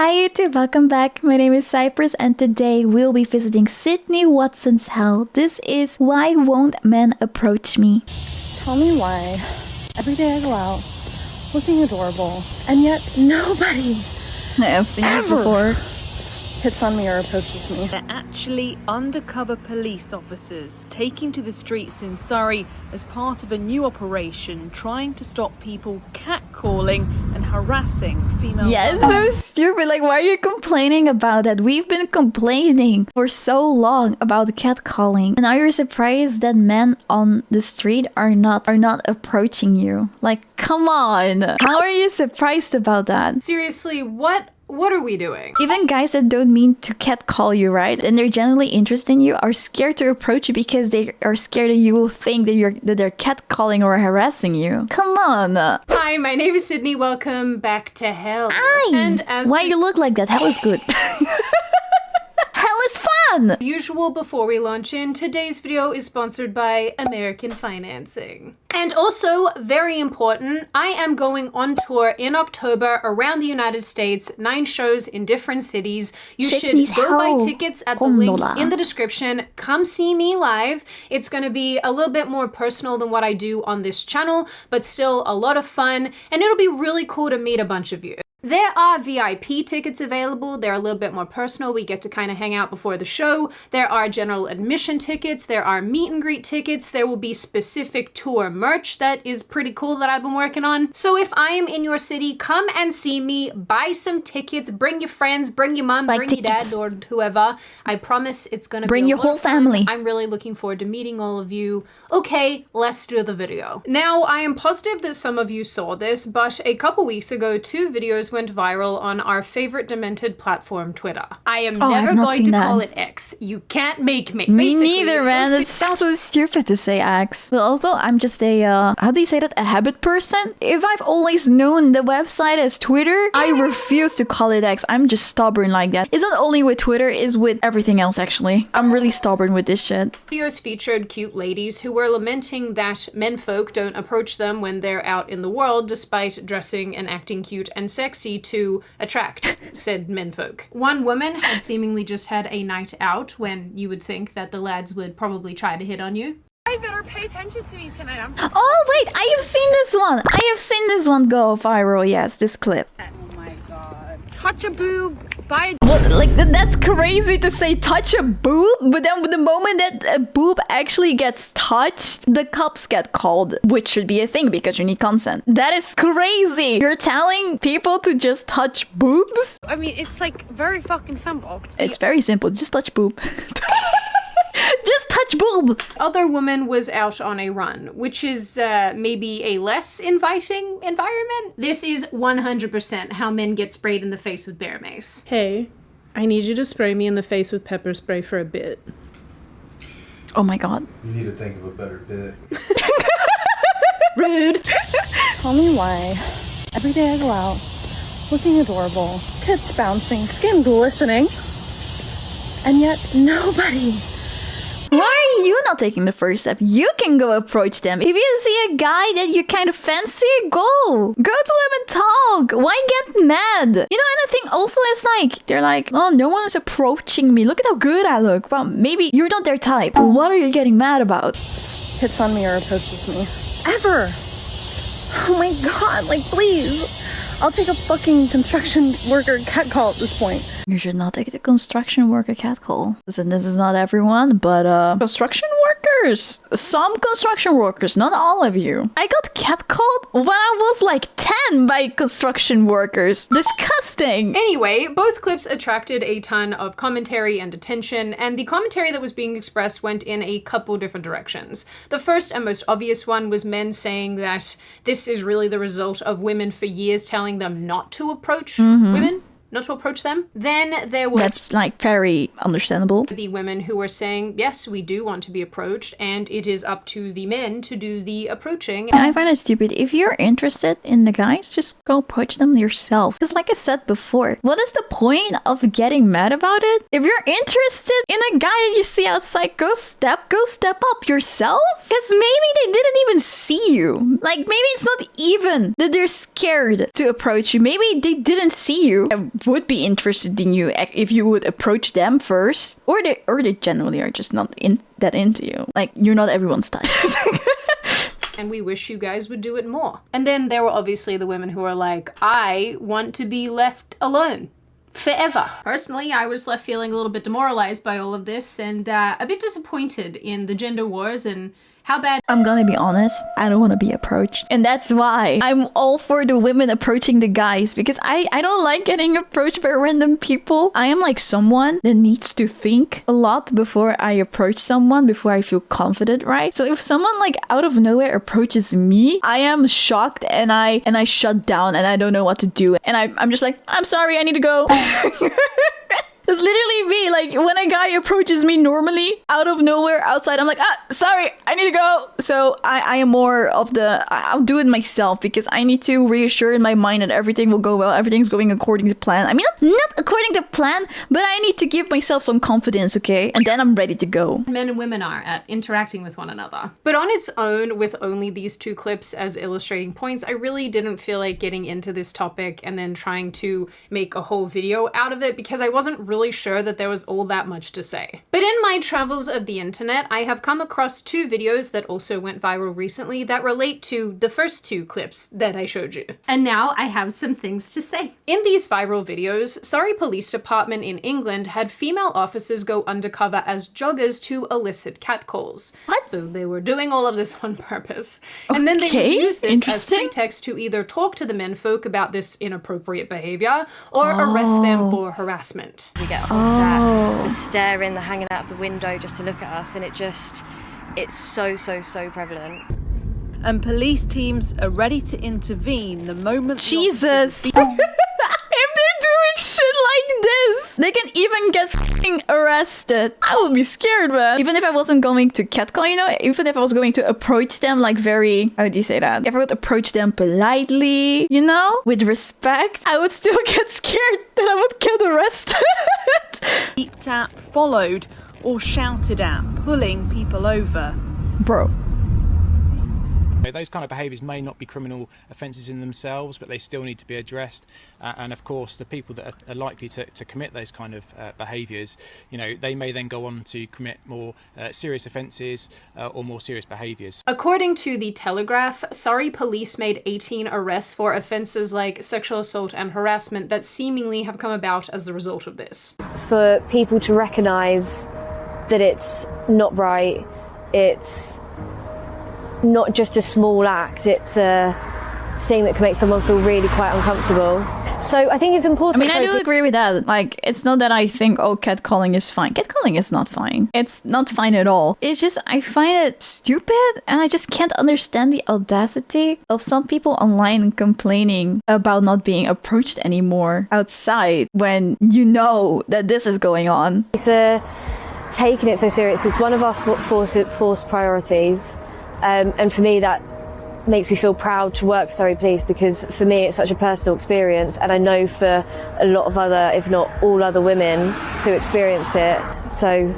Hi YouTube, welcome back. My name is Cypress and today we'll be visiting Sydney Watson's house. This is Why Won't Men Approach Me? Tell me why every day I go out looking adorable and yet nobody I've seen this before. hits on me or approaches me. They're actually undercover police officers taking to the streets in Surrey as part of a new operation trying to stop people catcalling and harassing female. Yeah, it's so stupid. Like, why are you complaining about that? We've been complaining for so long about catcalling. And now you're surprised that men on the street are not approaching you. Like, come on. How are you surprised about that? Seriously, what are we doing? Even guys that don't mean to catcall you, right? And they're generally interested in you are scared to approach you because they are scared that you will think that they're catcalling or harassing you. Come on. Hi, my name is Sydney. Welcome back to hell. Aye. And as Why you look like that? Hell is good. Hell is fun! usual, before we launch in, today's video is sponsored by American Financing. And also, very important, I am going on tour in October around the United States, 9 shows in different cities. You Sydney's should go buy hell. tickets at the link Gondola. in the description. Come see me live. It's going to be a little bit more personal than what I do on this channel, but still a lot of fun, and it'll be really cool to meet a bunch of you. There are VIP tickets available. They're a little bit more personal. We get to kind of hang out before the show. There are general admission tickets. There are meet and greet tickets. There will be specific tour merch that is pretty cool that I've been working on. So if I am in your city, come and see me, buy some tickets, bring your friends, bring your mom, Buy bring your tickets. dad or whoever. I promise it's gonna Bring be a your lot whole of fun. family. I'm really looking forward to meeting all of you. Okay, let's do the video. Now, I am positive that some of you saw this, but a couple weeks ago, 2 videos went viral on our favorite demented platform, Twitter. I am Oh, I've never not going seen to that. call it X. You can't make me. Me Basically, neither, man. It sounds so stupid to say X. But also, I'm just a, how do you say that? A habit person? If I've always known the website as Twitter, I refuse to call it X. I'm just stubborn like that. It's not only with Twitter, it's with everything else, actually. I'm really stubborn with this shit. Videos featured cute ladies who were lamenting that menfolk don't approach them when they're out in the world despite dressing and acting cute and sexy to attract said menfolk. One woman had seemingly just had a night out when you would think that the lads would probably try to hit on you. I better pay attention to me tonight. I'm so Oh, wait, I have seen this one. I have seen this one go viral. Yes, this clip. oh my god. Touch a boob, buy What, like, that's crazy to say touch a boob, but then the moment that a boob actually gets touched, the cops get called, which should be a thing because you need consent. That is crazy. You're telling people to just touch boobs? I mean, it's like very fucking simple. It's very simple. Just touch boob. Just touch boob. Other woman was out on a run, which is maybe a less inviting environment. This is 100% how men get sprayed in the face with bear mace. Hey, I need you to spray me in the face with pepper spray for a bit. Oh my god. You need to think of a better bit. Rude. Tell me why every day I go out looking adorable, tits bouncing, skin glistening, and yet nobody. Why are you not taking the first step? You can go approach them. If you see a guy that you kind of fancy, go. Go to him and talk. Why get mad? You know, and I think also it's like, they're like, oh, no one is approaching me. Look at how good I look. Well, maybe you're not their type. What are you getting mad about? Hits on me or approaches me. Ever. Oh my god, like please. I'll take a fucking construction worker catcall at this point. You should not take the construction worker catcall. Listen, this is not everyone, but construction workers. Some construction workers, not all of you. I got catcalled when I was like 10 by construction workers. Disgusting. Anyway, both clips attracted a ton of commentary and attention, and the commentary that was being expressed went in a couple different directions. The first and most obvious one was men saying that this is really the result of women for years telling them not to approach women, not to approach them. Then there was That's like very understandable. the women who were saying, yes, we do want to be approached, and it is up to the men to do the approaching. I find it stupid. If you're interested in the guys, just go approach them yourself. Because like I said before, what is the point of getting mad about it? If you're interested in a guy that you see outside, go step up yourself. Because maybe they didn't even see you. Like maybe it's not even that they're scared to approach you. Maybe they didn't see you. would be interested in you if you would approach them first, or they generally are just not that into you. Like, you're not everyone's type. And we wish you guys would do it more. And then there were obviously the women who are like, I want to be left alone forever. Personally, I was left feeling a little bit demoralized by all of this and a bit disappointed in the gender wars and how bad. I'm gonna be honest, I don't want to be approached. And that's why I'm all for the women approaching the guys, because I don't like getting approached by random people. I am like someone that needs to think a lot before I approach someone, before I feel confident, right? So if someone like out of nowhere approaches me, I am shocked and I shut down and I don't know what to do. And I'm just like, I'm sorry, I need to go. It's literally me. Like, when a guy approaches me normally out of nowhere outside, I'm like, sorry, I need to go. So I am more of I'll do it myself, because I need to reassure in my mind that everything will go well. Everything's going according to plan. I mean, not according to plan, but I need to give myself some confidence, okay? And then I'm ready to go. Men and women are at interacting with one another. But on its own, with only these 2 clips as illustrating points, I really didn't feel like getting into this topic and then trying to make a whole video out of it, because I wasn't really sure that there was all that much to say. But in my travels of the internet, I have come across 2 videos that also went viral recently that relate to the first 2 clips that I showed you. And now I have some things to say. In these viral videos, Surrey Police Department in England had female officers go undercover as joggers to elicit catcalls. What? So they were doing all of this on purpose. And then they would use this as pretext to either talk to the menfolk about this inappropriate behavior or arrest them for harassment. We get honked at, the staring, the hanging out of the window just to look at us, and it's so prevalent. And police teams are ready to intervene the moment Jesus. If they're doing shit like this, they can even get f***ing arrested. I would be scared, man. Even if I wasn't going to catcall, you know, even if I was going to approach them like very, how do you say that? If I would approach them politely, you know, with respect, I would still get scared that I would get arrested. beeped at, followed, or shouted at, pulling people over. Bro. Those kind of behaviours may not be criminal offences in themselves, but they still need to be addressed. And of course, the people that are likely to commit those kind of behaviours, you know, they may then go on to commit more serious offences or more serious behaviours. According to The Telegraph, Surrey police made 18 arrests for offences like sexual assault and harassment that seemingly have come about as the result of this. For people to recognise that it's not right, it's not just a small act, it's a thing that can make someone feel really quite uncomfortable. So I think it's important. I mean, I do agree with that. Like, it's not that I think, oh, catcalling is fine. Catcalling is not fine. It's not fine at all. It's just, I find it stupid, and I just can't understand the audacity of some people online complaining about not being approached anymore outside when you know that this is going on. It's taking it so serious. It's one of our force priorities. And for me, that makes me feel proud to work for Surrey Police, because for me it's such a personal experience, and I know for a lot of other, if not all other women who experience it, so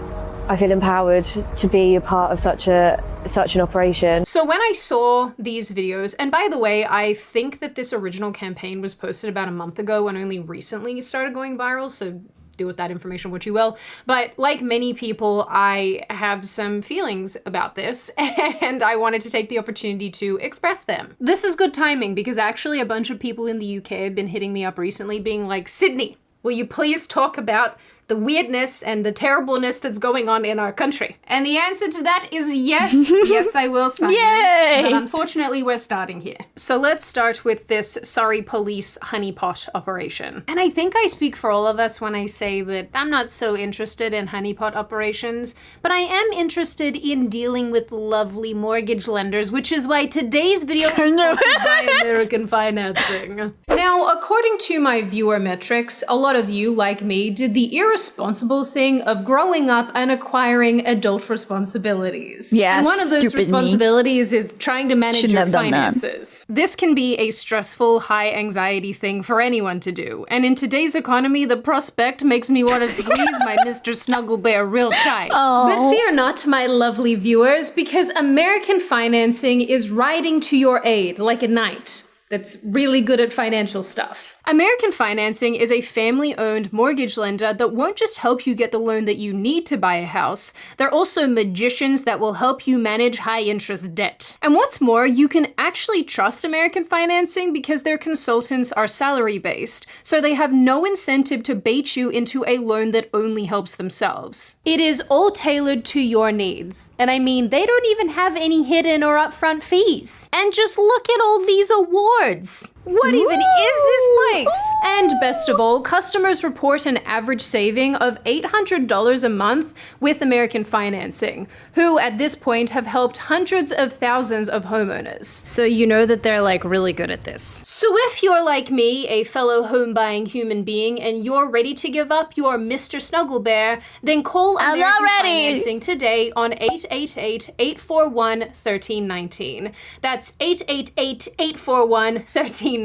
I feel empowered to be a part of such an operation. So when I saw these videos, and by the way, I think that this original campaign was posted about a month ago and only recently started going viral, so do with that information what you will. But like many people, I have some feelings about this, and I wanted to take the opportunity to express them. This is good timing, because actually a bunch of people in the UK have been hitting me up recently being like, Sydney, will you please talk about the weirdness and the terribleness that's going on in our country? And the answer to that is yes. Yes, I will, Simon. Yay! But unfortunately, we're starting here. So let's start with this Surrey Police honeypot operation. And I think I speak for all of us when I say that I'm not so interested in honeypot operations, but I am interested in dealing with lovely mortgage lenders, which is why today's video is sponsored by American Financing. Now, according to my viewer metrics, a lot of you, like me, did the irresponsible thing of growing up and acquiring adult responsibilities. Yes, and one of those responsibilities is trying to manage your finances. This can be a stressful, high anxiety thing for anyone to do. And in today's economy, the prospect makes me want to squeeze my Mr. Snuggle Bear real tight. But fear not, my lovely viewers, because American Financing is riding to your aid like a knight that's really good at financial stuff. American Financing is a family-owned mortgage lender that won't just help you get the loan that you need to buy a house, they're also magicians that will help you manage high-interest debt. And what's more, you can actually trust American Financing because their consultants are salary-based, so they have no incentive to bait you into a loan that only helps themselves. It is all tailored to your needs. And I mean, they don't even have any hidden or upfront fees. And just look at all these awards. What even is this place? And best of all, customers report an average saving of $800 a month with American Financing, who at this point have helped hundreds of thousands of homeowners. So you know that they're like really good at this. So if you're like me, a fellow home buying human being, and you're ready to give up your Mr. Snuggle Bear, then call American Financing today on 888-841-1319. That's 888-841-1319.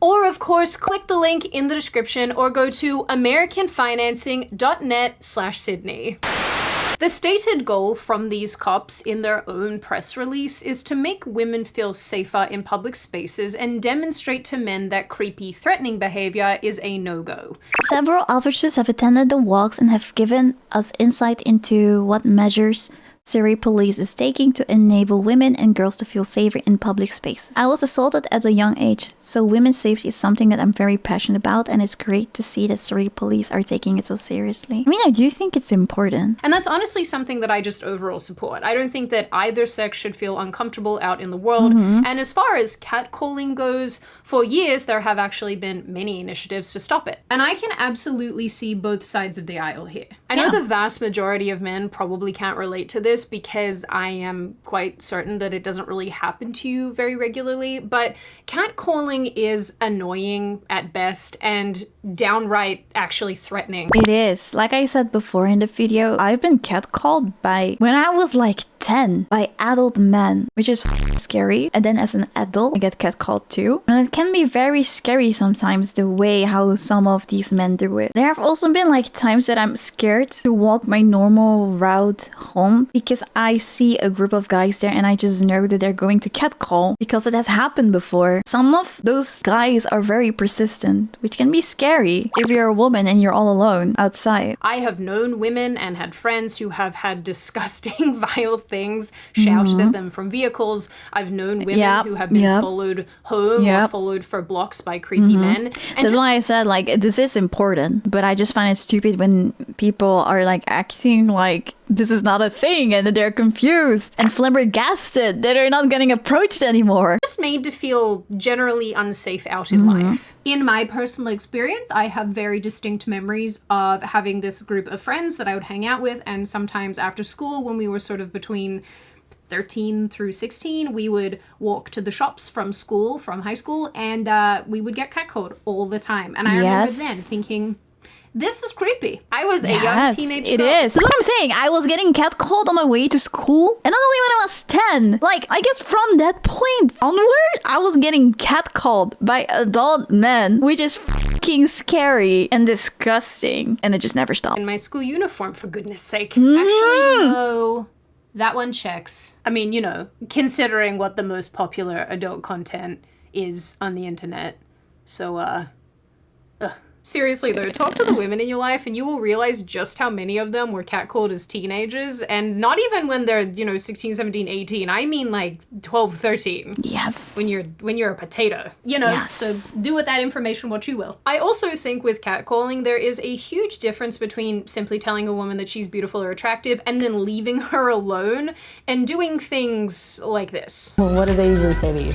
Or of course, click the link in the description or go to americanfinancing.net/Sydney. The stated goal from these cops in their own press release is to make women feel safer in public spaces and demonstrate to men that creepy, threatening behavior is a no-go. Several officers have attended the walks and have given us insight into what measures Surrey Police is taking to enable women and girls to feel safer in public spaces. I was assaulted at a young age, so women's safety is something that I'm very passionate about, and it's great to see that Surrey Police are taking it so seriously. I mean, I do think it's important. And that's honestly something that I just overall support. I don't think that either sex should feel uncomfortable out in the world. And as far as catcalling goes, for years there have actually been many initiatives to stop it. And I can absolutely see both sides of the aisle here. I know the vast majority of men probably can't relate to this because I am quite certain that it doesn't really happen to you very regularly, but catcalling is annoying at best and downright actually threatening. It is. Like I said before in the video, I've been catcalled when I was like 10 by adult men, which is scary. And then as an adult, I get catcalled too. And it can be very scary sometimes the way how some of these men do it. There have also been like times that I'm scared to walk my normal route home because I see a group of guys there and I just know that they're going to catcall because it has happened before. Some of those guys are very persistent, which can be scary if you're a woman and you're all alone outside. I have known women and had friends who have had disgusting, vile things shouted at them from vehicles. I've known women who have been followed home or followed for blocks by creepy men. And that's why I said like this is important, but I just find it stupid when people are like acting like this is not a thing and that they're confused and flabbergasted that they're not getting approached anymore. Just made to feel generally unsafe out in life. In my personal experience, I have very distinct memories of having this group of friends that I would hang out with, and sometimes after school when we were sort of between 13 through 16, we would walk to the shops from high school, and we would get catcalled all the time. And I remember then thinking, this is creepy. I was a young teenage girl. It is. That's what I'm saying. I was getting catcalled on my way to school. And not only when I was 10. Like, I guess from that point onward, I was getting catcalled by adult men, which is fucking scary and disgusting. And it just never stopped. In my school uniform, for goodness sake. Actually, no. That one checks. I mean, you know, considering what the most popular adult content is on the internet. So, seriously though, talk to the women in your life and you will realize just how many of them were catcalled as teenagers, and not even when they're, you know, 16, 17, 18. I mean like 12, 13. Yes. When you're a potato, you know, so do with that information what you will. I also think with catcalling, there is a huge difference between simply telling a woman that she's beautiful or attractive and then leaving her alone and doing things like this. Well, what do they usually say to you?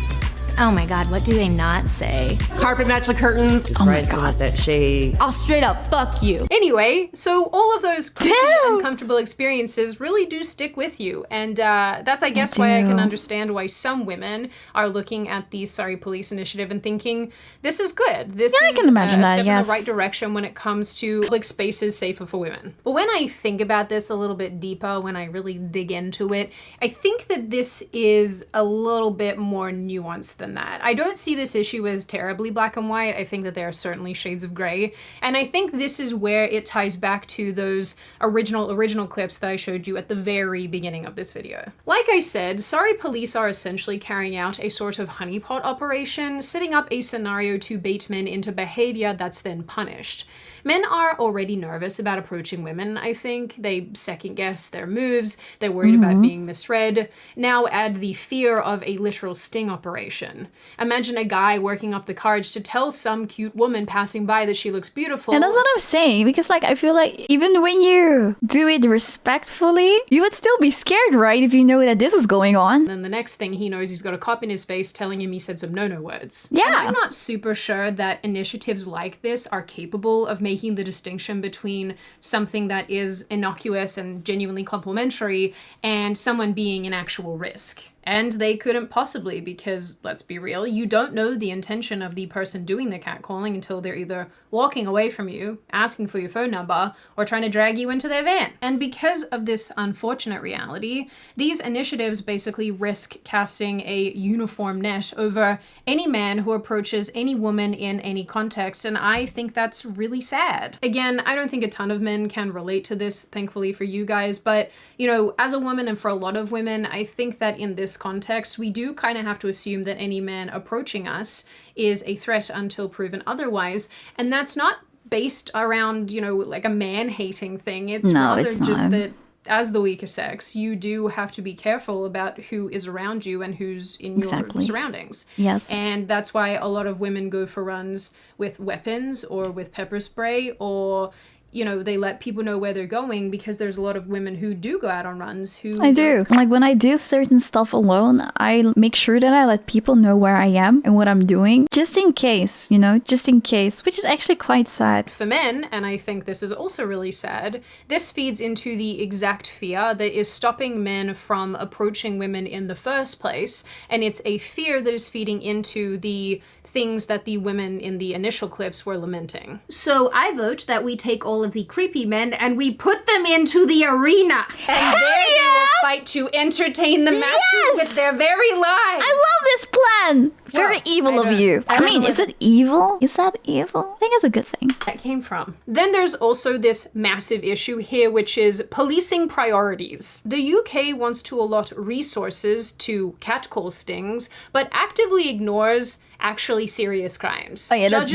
Oh my God, what do they not say? Carpet match the curtains. Oh my God. That shade. I'll straight up fuck you. Anyway, so all of those creepy, uncomfortable experiences really do stick with you. And that's, I guess, why I can understand why some women are looking at the Surrey Police Initiative and thinking, this is good. This is I can imagine a step in the right direction when it comes to public spaces safer for women. But when I think about this a little bit deeper, when I really dig into it, I think that this is a little bit more nuanced than than that. I don't see this issue as terribly black and white. I think that there are certainly shades of gray. And I think this is where it ties back to those original clips that I showed you at the very beginning of this video. Like I said, Surrey police are essentially carrying out a sort of honeypot operation, setting up a scenario to bait men into behavior that's then punished. Men are already nervous about approaching women, I think. They second guess their moves, they're worried about being misread. Now add the fear of a literal sting operation. Imagine a guy working up the courage to tell some cute woman passing by that she looks beautiful. And that's what I'm saying, because like I feel like even when you do it respectfully, you would still be scared, right, if you know that this is going on. And then the next thing he knows, he's got a cop in his face telling him he said some no-no words. Yeah. And I'm not super sure that initiatives like this are capable of making the distinction between something that is innocuous and genuinely complimentary and someone being an actual risk. And they couldn't possibly, because let's be real, you don't know the intention of the person doing the catcalling until they're either walking away from you, asking for your phone number, or trying to drag you into their van. And because of this unfortunate reality, these initiatives basically risk casting a uniform net over any man who approaches any woman in any context, and I think that's really sad. Again, I don't think a ton of men can relate to this, thankfully for you guys, but, you know, as a woman and for a lot of women, I think that in this context, we do kind of have to assume that any man approaching us is a threat until proven otherwise, and that's not based around, you know, like a man-hating thing. It's rather just that as the weaker sex, you do have to be careful about who is around you and who's in your surroundings. Yes. And that's why a lot of women go for runs with weapons or with pepper spray, or you know, they let people know where they're going, because there's a lot of women who do go out on runs who... I do. Like when I do certain stuff alone, I make sure that I let people know where I am and what I'm doing, just in case, you know, just in case, which is actually quite sad. For men, and I think this is also really sad, this feeds into the exact fear that is stopping men from approaching women in the first place, and it's a fear that is feeding into the things that the women in the initial clips were lamenting. So I vote that we take all of the creepy men and we put them into the arena. And there they will fight to entertain the masses with their very lives. I love this plan. Very evil of you. I mean, is it evil? Is that evil? I think it's a good thing. That came from. Then there's also this massive issue here, which is policing priorities. The UK wants to allot resources to catcall stings, but actively ignores actually serious crimes. Oh yeah, that's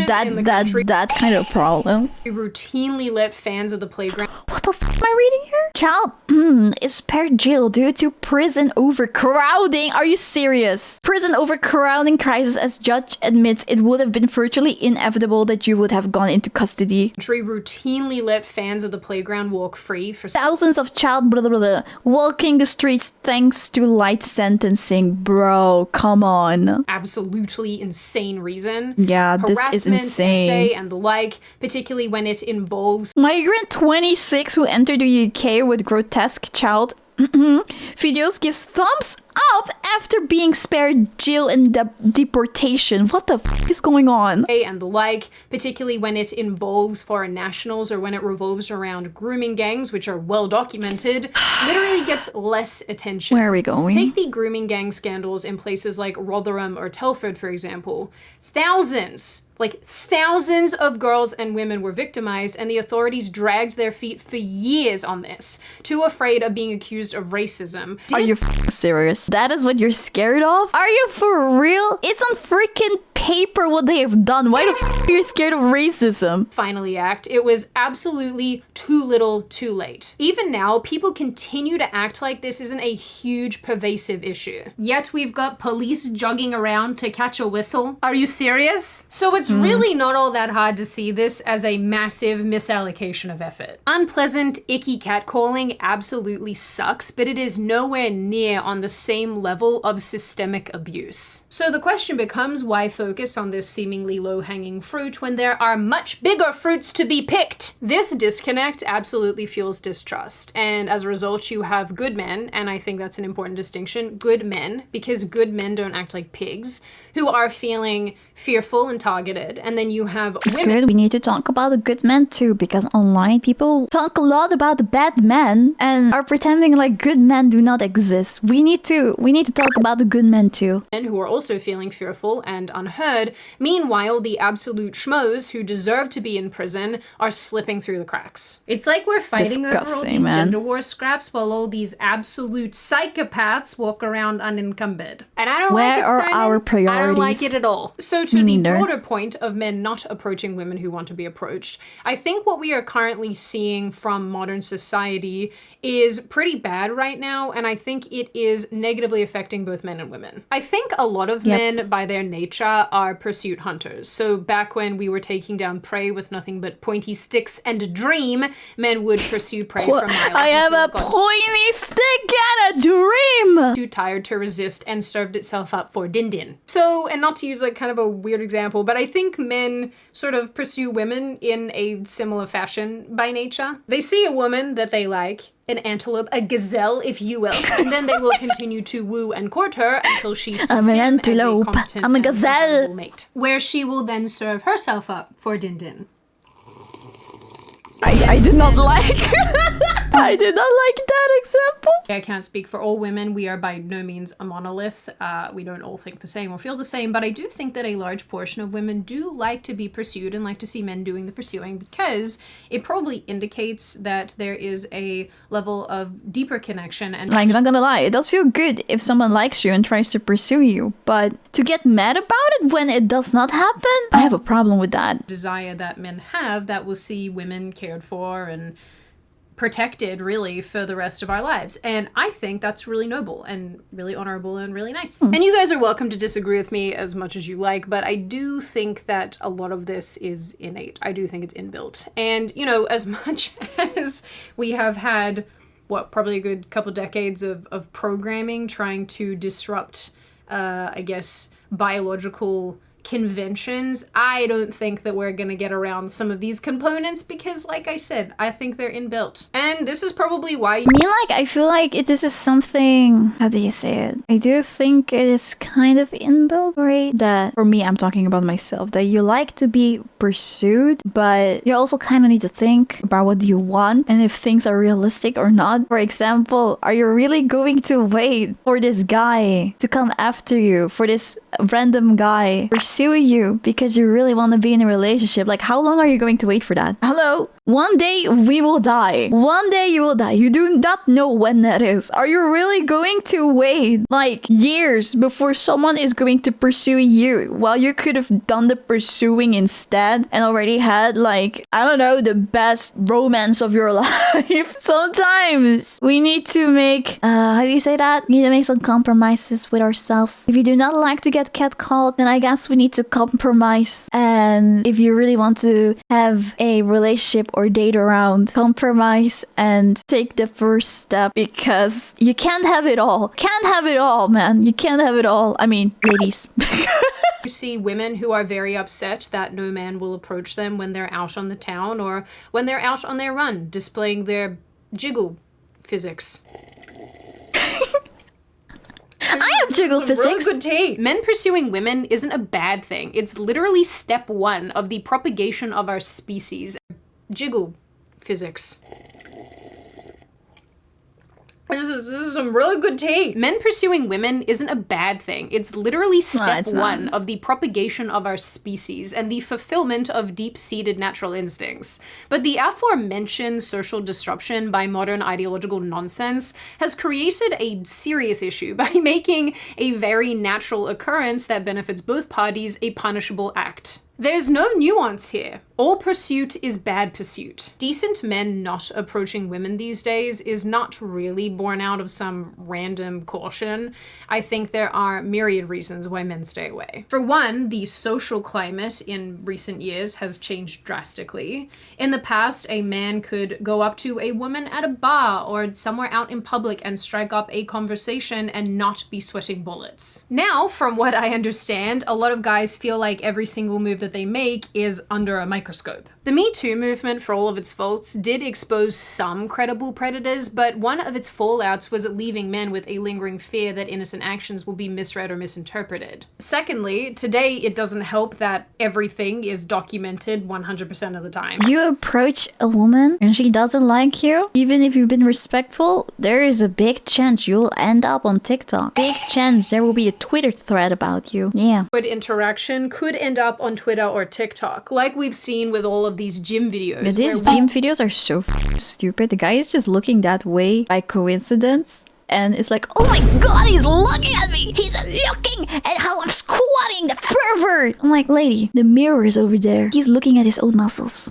kind of a problem. We routinely let fans of the playground... What the f am I reading here? Child is spared jail due to prison overcrowding. Are you serious? Prison overcrowding crisis, as judge admits it would have been virtually inevitable that you would have gone into custody. We routinely let fans of the playground walk free for... Thousands of child walking the streets thanks to light sentencing. Bro, come on. Absolutely insane reason. Yeah, this is insane. Essay, and the like, particularly when it involves migrant 26 who entered the UK with grotesque child videos, gives thumbs up after being spared jail and deportation. What the f is going on? And the like, particularly when it involves foreign nationals or when it revolves around grooming gangs, which are well documented, literally gets less attention. Where are we going? Take the grooming gang scandals in places like Rotherham or Telford, for example. Thousands of girls and women were victimized, and the authorities dragged their feet for years on this, too afraid of being accused of racism. Are you serious? That is what you're scared of? Are you for real? It's on freaking paper what they have done. Why the f are you scared of racism? Finally act. It was absolutely too little too late. Even now, people continue to act like this isn't a huge pervasive issue. Yet we've got police jogging around to catch a whistle. Are you serious? So it's really not all that hard to see this as a massive misallocation of effort. Unpleasant, icky catcalling absolutely sucks, but it is nowhere near on the same level of systemic abuse. So the question becomes why folks focus on this seemingly low-hanging fruit when there are much bigger fruits to be picked. This disconnect absolutely fuels distrust, and as a result you have good men, and I think that's an important distinction, good men, because good men don't act like pigs, who are feeling fearful and targeted, and then you have It's women. good. We need to talk about the good men too, because online people talk a lot about the bad men and are pretending like good men do not exist. We need to talk about the good men too. Who are also feeling fearful and unheard. Meanwhile, the absolute schmoes who deserve to be in prison are slipping through the cracks. It's like we're fighting over all Disgusting, these man. gender war scraps while all these absolute psychopaths walk around unencumbered. And I don't like it, Where are Simon. our I don't like priorities? it at all. So to Me the neither. broader point of men not approaching women who want to be approached, I think what we are currently seeing from modern society is pretty bad right now, and I think it is negatively affecting both men and women. I think a lot of men, by their nature, are pursuit hunters. So back when we were taking down prey with nothing but pointy sticks and a dream, men would pursue prey for miles. I have until a it got pointy stick and a dream. too tired to resist and served itself up for din-din. So, and not to use like kind of a weird example, but I think men sort of pursue women in a similar fashion by nature. They see a woman that they like, an antelope, a gazelle, if you will, and then they will continue to woo and court her until she sees I'm an him antelope. as a competent I'm a and gazelle. compatible mate, where she will then serve herself up for din-din. I did not like I did not like that example. I can't speak for all women. We are by no means a monolith. We don't all think the same or feel the same, but I do think that a large portion of women do like to be pursued and like to see men doing the pursuing, because it probably indicates that there is a level of deeper connection. And Like, not gonna lie, it does feel good if someone likes you and tries to pursue you, but to get mad about it when it does not happen, I have a problem with that. desire that men have that will see women cared for and protected really for the rest of our lives. And I think that's really noble and really honorable and really nice. And you guys are welcome to disagree with me as much as you like, but I do think that a lot of this is innate. I do think it's inbuilt. And, you know, as much as we have had, what, probably a good couple decades of programming trying to disrupt, I guess, biological conventions, I don't think that we're gonna get around some of these components because, like I said, I think they're inbuilt. And this is probably why I feel like this is something, how do you say it? I do think it is kind of inbuilt, right? That, for me, I'm talking about myself, that you like to be pursued, but you also kind of need to think about what you want and if things are realistic or not. For example, are you really going to wait for this guy to come after you, for this random guy pursue you because you really want to be in a relationship? Like, how long are you going to wait for that? Hello? One day we will die. One day you will die. You do not know when that is. Are you really going to wait like years before someone is going to pursue you while you could have done the pursuing instead and already had, like, I don't know, the best romance of your life? Sometimes we need to make, how do you say that? We need to make some compromises with ourselves. If you do not like to get catcalled, then I guess we need to compromise. And if you really want to have a relationship or date around, compromise and take the first step, because you can't have it all. Can't have it all, man. You can't have it all. I mean, ladies. you see women who are very upset that no man will approach them when they're out on the town or when they're out on their run, displaying their jiggle physics. I have jiggle physics. Really good tea. Men pursuing women isn't a bad thing. It's literally step one of the propagation of our species. Jiggle physics. This is some really good tea. Men pursuing women isn't a bad thing. It's literally step one of the propagation of our species and the fulfillment of deep-seated natural instincts. But the aforementioned social disruption by modern ideological nonsense has created a serious issue by making a very natural occurrence that benefits both parties a punishable act. There's no nuance here. All pursuit is bad pursuit. Decent men not approaching women these days is not really born out of some random caution. I think there are myriad reasons why men stay away. For one, the social climate in recent years has changed drastically. In the past, a man could go up to a woman at a bar or somewhere out in public and strike up a conversation and not be sweating bullets. Now, from what I understand, a lot of guys feel like every single move that they make is under a microscope. The Me Too movement, for all of its faults, did expose some credible predators, but one of its fallouts was leaving men with a lingering fear that innocent actions will be misread or misinterpreted. Secondly, today it doesn't help that everything is documented 100% of the time. You approach a woman and she doesn't like you, even if you've been respectful, there is a big chance you'll end up on TikTok. Big chance there will be a Twitter thread about you. Yeah. Good interaction could end up on Twitter or TikTok, like we've seen with all of these gym videos. Yeah, these gym videos are so stupid. The guy is just looking that way by coincidence. And it's like, oh my god, he's looking at me! He's looking at how I'm squatting, the pervert! I'm like, lady, the mirror is over there. He's looking at his own muscles.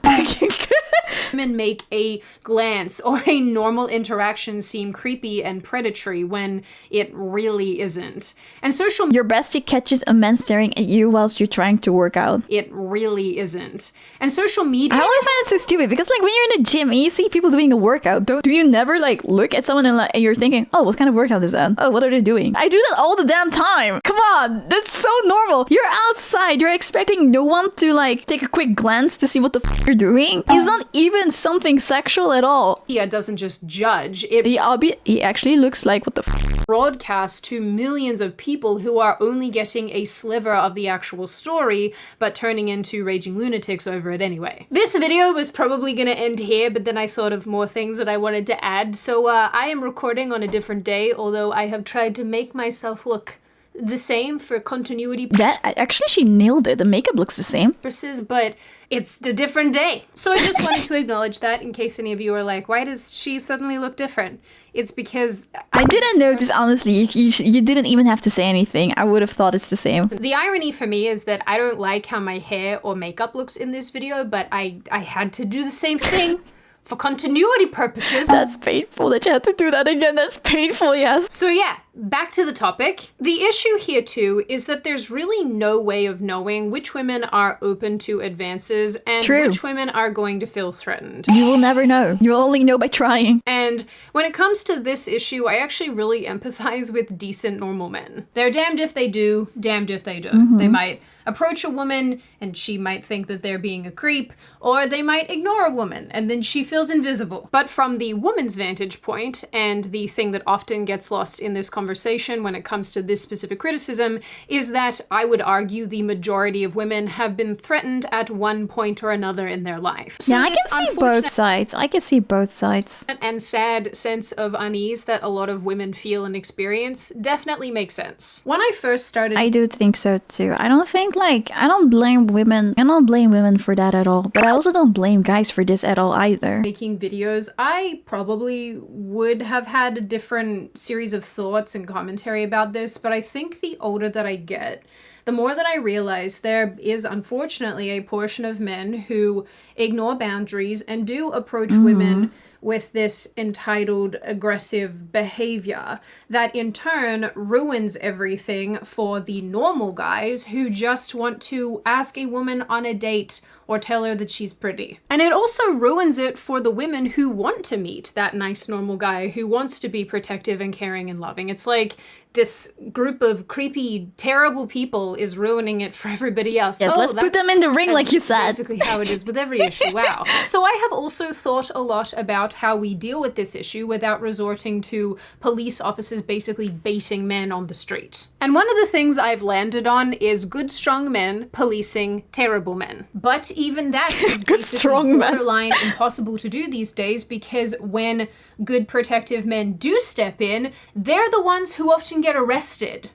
Women make a glance or a normal interaction seem creepy and predatory when it really isn't. And Your bestie catches a man staring at you whilst you're trying to work out. It really isn't. And social media... I always find it so stupid because like when you're in a gym and you see people doing a workout, do you never like look at someone and you're thinking, oh, what kind of workout is that? Oh, what are they doing? I do that all the damn time. Come on, that's so normal. You're outside, you're expecting no one to like take a quick glance to see what the f you're doing. It's not even something sexual at all. Media doesn't just judge. He actually looks like what the f. Broadcast to millions of people who are only getting a sliver of the actual story, but turning into raging lunatics over it anyway. This video was probably gonna end here, but then I thought of more things that I wanted to add, so I am recording on a different day, although I have tried to make myself look the same for continuity actually she nailed it. The makeup looks the same. But it's a different day. So I just wanted to acknowledge that in case any of you are like, why does she suddenly look different? It's because... I didn't notice, honestly. You didn't even have to say anything. I would have thought it's the same. The irony for me is that I don't like how my hair or makeup looks in this video, but I had to do the same thing. For continuity purposes. That's painful that you had to do that again. That's painful, yes. So yeah, back to the topic. The issue here too is that there's really no way of knowing which women are open to advances and which women are going to feel threatened. You will never know. You'll only know by trying. And when it comes to this issue, I actually really empathize with decent normal men. They're damned if they do, damned if they don't. They might approach a woman and she might think that they're being a creep, or they might ignore a woman and then she feels invisible. But from the woman's vantage point, and the thing that often gets lost in this conversation when it comes to this specific criticism, is that I would argue the majority of women have been threatened at one point or another in their life. So yeah, I can see both sides. I can see both sides. And sad sense of unease that a lot of women feel and experience definitely makes sense. When I first started... I do think so too. I don't blame women. I don't blame women for that at all. But I also don't blame guys for this at all either. Making videos, I probably would have had a different series of thoughts and commentary about this, but I think the older that I get, the more that I realize there is unfortunately a portion of men who ignore boundaries and do approach women with this entitled aggressive behavior that in turn ruins everything for the normal guys who just want to ask a woman on a date or tell her that she's pretty. And it also ruins it for the women who want to meet that nice normal guy who wants to be protective and caring and loving. It's like this group of creepy, terrible people is ruining it for everybody else. Yes, let's put them in the ring like you said. Basically how it is with every issue, wow. So I have also thought a lot about how we deal with this issue without resorting to police officers basically baiting men on the street. And one of the things I've landed on is good, strong men policing terrible men. But even that is basically borderline impossible to do these days, because when good protective men do step in, they're the ones who often get arrested.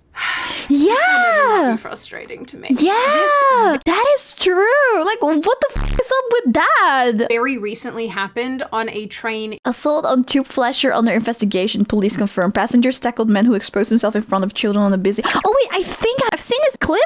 Yeah. This will never not be frustrating to me. Yeah, that is true. Like, what the f is up with that? Very recently happened on a train. Assault on tube flasher under investigation. Police confirm. Passengers tackled man who exposed himself in front of children on a busy... Oh wait, I think I've seen this clip,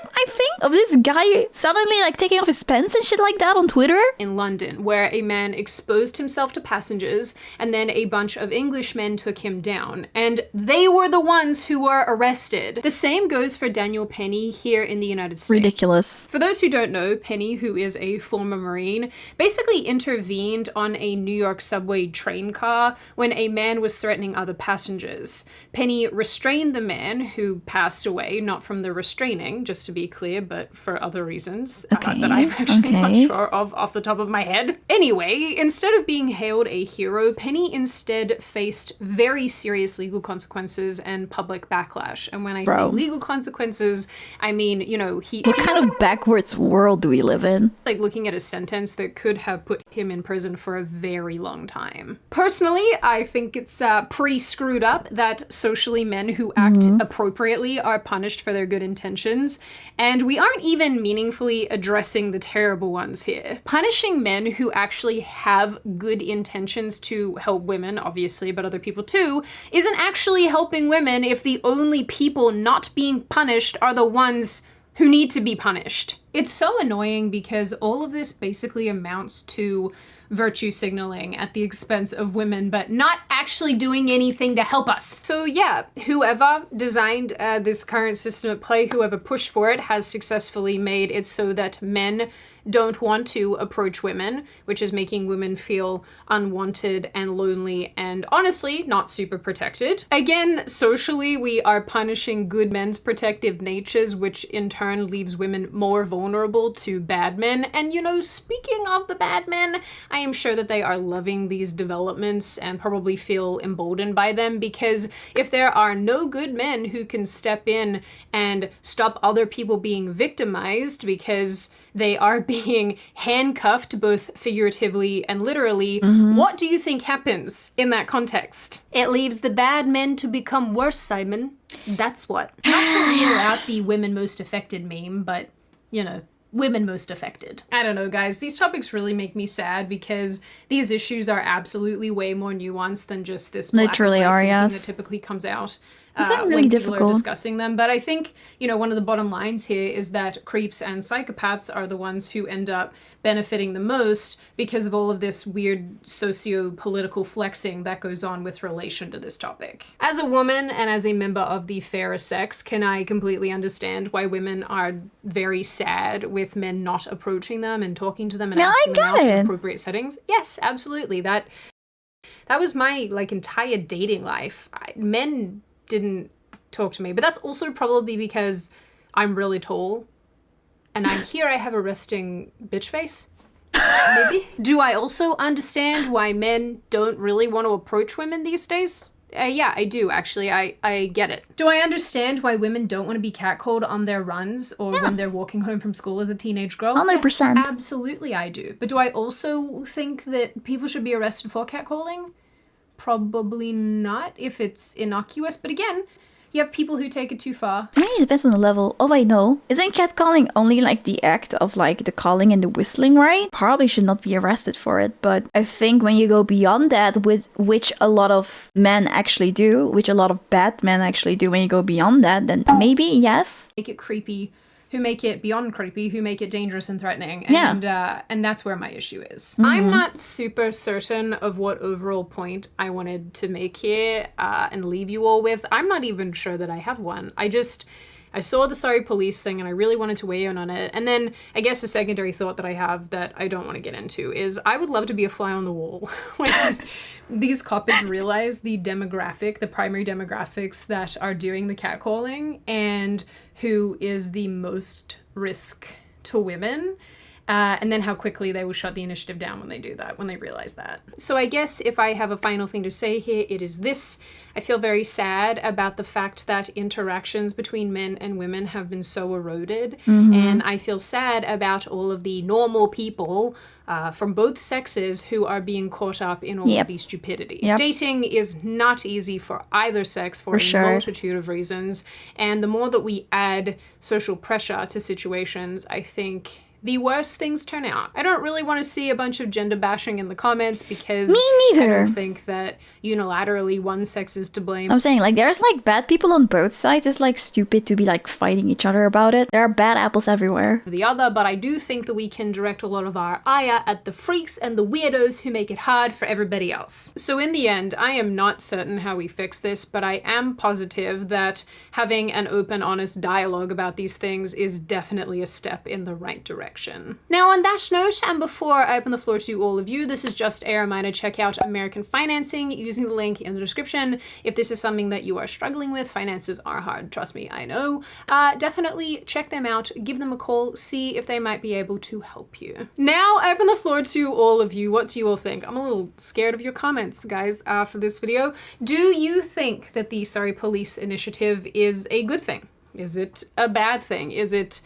of this guy suddenly like taking off his pants and shit like that on Twitter. In London, where a man exposed himself to passengers and then a bunch of Englishmen took him down. And they were the ones who were arrested. The same goes for Daniel Penny here in the United States. Ridiculous. For those who don't know, Penny, who is a former Marine, basically intervened on a New York subway train car when a man was threatening other passengers. Penny restrained the man, who passed away, not from the restraining, just to be clear, but for other reasons that I'm actually not sure of off the top of my head. Anyway, instead of being hailed a hero, Penny instead faced very serious legal consequences and public backlash. And when I say legal consequences, I mean, you know, What kind of backwards world do we live in? Like looking at a sentence that could have put him in prison for a very long time. Personally, I think it's pretty screwed up that socially men who act appropriately are punished for their good intentions, and we aren't even meaningfully addressing the terrible ones here. Punishing men who actually have good intentions to help women, obviously, but other people too, isn't actually helping women if the only people not being punished are the ones who need to be punished. It's so annoying because all of this basically amounts to virtue signaling at the expense of women, but not actually doing anything to help us. So yeah, whoever designed this current system at play, whoever pushed for it, has successfully made it so that men don't want to approach women, which is making women feel unwanted and lonely and honestly not super protected. Again, socially, we are punishing good men's protective natures, which in turn leaves women more vulnerable to bad men. And you know, speaking of the bad men, I am sure that they are loving these developments and probably feel emboldened by them, because if there are no good men who can step in and stop other people being victimized because they are being handcuffed both figuratively and literally, what do you think happens in that context? It leaves the bad men to become worse, Simon. That's what. Not to reel out the women most affected meme, but, you know, women most affected. I don't know, guys. These topics really make me sad because these issues are absolutely way more nuanced than just this black and white thinking that typically comes out. Is that really when difficult? people are discussing them. But I think, you know, one of the bottom lines here is that creeps and psychopaths are the ones who end up benefiting the most because of all of this weird socio-political flexing that goes on with relation to this topic. As a woman and as a member of the fairer sex, can I completely understand why women are very sad with men not approaching them and talking to them and asking them out in appropriate settings? Yes, absolutely. That was my like entire dating life. Men didn't talk to me, but that's also probably because I'm really tall and I have a resting bitch face. Maybe. Do I also understand why men don't really want to approach women these days? Yeah, I do, actually. I get it. Do I understand why women don't want to be catcalled on their runs or when they're walking home from school as a teenage girl? 100%. Yes, absolutely I do. But do I also think that people should be arrested for catcalling? Probably not if it's innocuous, but again, you have people who take it too far. I mean, it depends on the level. Oh wait, no. Isn't catcalling only like the act of like the calling and the whistling, right? Probably should not be arrested for it, but I think when you go beyond that, with which a lot of men actually do, which a lot of bad men actually do, when you go beyond that, then maybe yes. Make it creepy, who make it beyond creepy, who make it dangerous and threatening. And that's where my issue is. I'm not super certain of what overall point I wanted to make here and leave you all with. I'm not even sure that I have one. I saw the sorry police thing and I really wanted to weigh in on it. And then I guess a secondary thought that I have that I don't want to get into is I would love to be a fly on the wall when these coppers realize the primary demographics that are doing the catcalling and who is the most risk to women. and then how quickly they will shut the initiative down when they do that, when they realize that. So I guess if I have a final thing to say here, it is this. I feel very sad about the fact that interactions between men and women have been so eroded. And I feel sad about all of the normal people from both sexes who are being caught up in all of these stupidity. Dating is not easy for either sex for a multitude of reasons. And the more that we add social pressure to situations, I think the worse things turn out. I don't really want to see a bunch of gender bashing in the comments because Me neither. I don't think that unilaterally one sex is to blame. I'm saying, like, there's like bad people on both sides. It's like stupid to be like fighting each other about it. There are bad apples everywhere. The other, but I do think that we can direct a lot of our ire at the freaks and the weirdos who make it hard for everybody else. So in the end, I am not certain how we fix this, but I am positive that having an open, honest dialogue about these things is definitely a step in the right direction. Now on that note, and before I open the floor to all of you, this is just a reminder, check out American Financing using the link in the description. If this is something that you are struggling with, finances are hard, trust me, I know. Definitely check them out, give them a call, see if they might be able to help you. Now I open the floor to all of you. What do you all think? I'm a little scared of your comments, guys, for this video. Do you think that the Surrey Police Initiative is a good thing? Is it a bad thing? Is it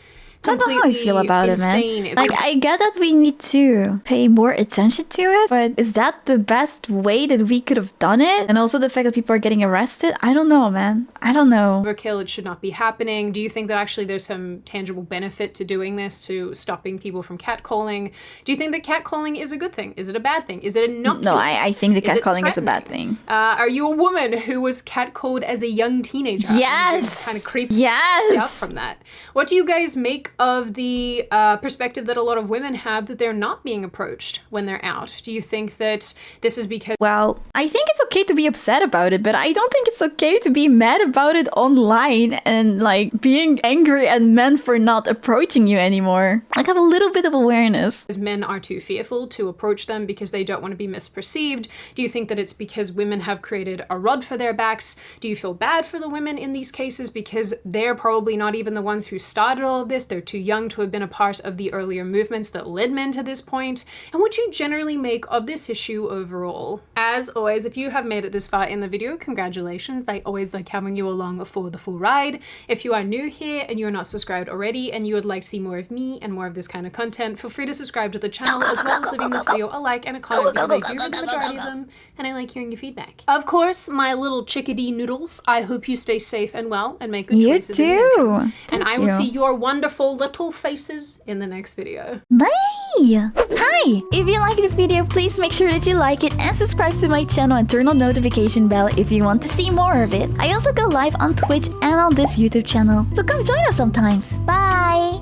I don't know how I feel about insane? it, man. Like, I get that we need to pay more attention to it, but is that the best way that we could have done it? And also the fact that people are getting arrested? I don't know, man. I don't know. Overkill, it should not be happening. Do you think that actually there's some tangible benefit to doing this, to stopping people from catcalling? Do you think that catcalling is a good thing? Is it a bad thing? Is it innocuous? No, I think the catcalling is a bad thing. Are you a woman who was catcalled as a young teenager? Yes! Kind of creepy Yes! from that. What do you guys make of the perspective that a lot of women have that they're not being approached when they're out? Do you think that this is because... Well, I think it's okay to be upset about it, but I don't think it's okay to be mad about it online and like being angry at men for not approaching you anymore. Like, have a little bit of awareness. Men are too fearful to approach them because they don't want to be misperceived? Do you think that it's because women have created a rod for their backs? Do you feel bad for the women in these cases because they're probably not even the ones who started all of this? They're too young to have been a part of the earlier movements that led men to this point. And what you generally make of this issue overall? As always, if you have made it this far in the video, congratulations. I always like having you along for the full ride. If you are new here and you're not subscribed already and you would like to see more of me and more of this kind of content, feel free to subscribe to the channel as well as leaving this video a like and a comment because I do read the majority of them and I like hearing your feedback. Of course, my little chickadee noodles, I hope you stay safe and well and make good choices. You too. And I will see your wonderful little faces in the next video. Bye! Hi! If you like the video, please make sure that you like it and subscribe to my channel and turn on notification bell if you want to see more of it. I also go live on Twitch and on this YouTube channel, so come join us sometimes. Bye!